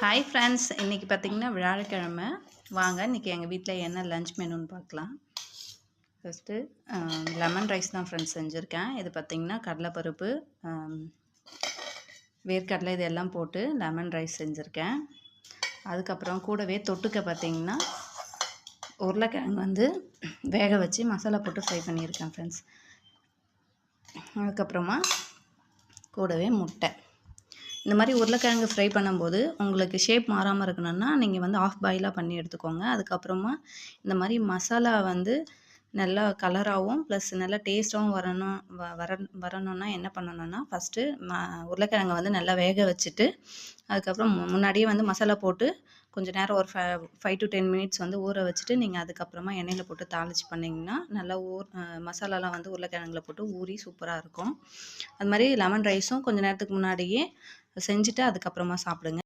Hi friends, இன்றைக்கி பார்த்திங்கன்னா வியாழக்கிழமை. வாங்க இன்றைக்கி எங்கள் வீட்டில் என்ன லஞ்ச் மெனுன்னு பார்க்கலாம். ஃபஸ்ட்டு லெமன் ரைஸ் தான் ஃப்ரெண்ட்ஸ் செஞ்சுருக்கேன். இது பார்த்திங்கன்னா கடலைப்பருப்பு, வேர்க்கடலை இதெல்லாம் போட்டு லெமன் ரைஸ் செஞ்சுருக்கேன். அதுக்கப்புறம் கூடவே தொட்டுக்க பார்த்திங்கன்னா உருளைக்கிழங்கு வேக வச்சு மசாலா போட்டு ஃப்ரை பண்ணியிருக்கேன் ஃப்ரெண்ட்ஸ். அதுக்கப்புறமா கூடவே முட்டை. இந்த மாதிரி உருளைக்கிழங்கு ஃப்ரை பண்ணும்போது உங்களுக்கு ஷேப் மாறாமல் இருக்கணும்னா நீங்கள் ஆஃப் பாயிலாக பண்ணி எடுத்துக்கோங்க. அதுக்கப்புறமா இந்த மாதிரி மசாலா நல்லா கலராகவும் ப்ளஸ் நல்லா டேஸ்ட்டாகவும் வரணும்னா என்ன பண்ணணும்னா ஃபஸ்ட்டு உருளைக்கிழங்கை நல்லா வேக வச்சுட்டு அதுக்கப்புறம் முன்னாடியே மசாலா போட்டு கொஞ்சம் நேரம் ஒரு 5 to 10 மினிட்ஸ் ஊற வச்சுட்டு நீங்கள் அதுக்கப்புறமா எண்ணெயில் போட்டு தாளித்து பண்ணிங்கன்னா நல்லா மசாலாலாம் உருளைக்கிழங்குல போட்டு ஊறி சூப்பராக இருக்கும். அது மாதிரி லெமன் ரைஸும் கொஞ்சம் நேரத்துக்கு முன்னாடியே செஞ்சுட்டு அதுக்கப்புறமா சாப்பிடுங்க.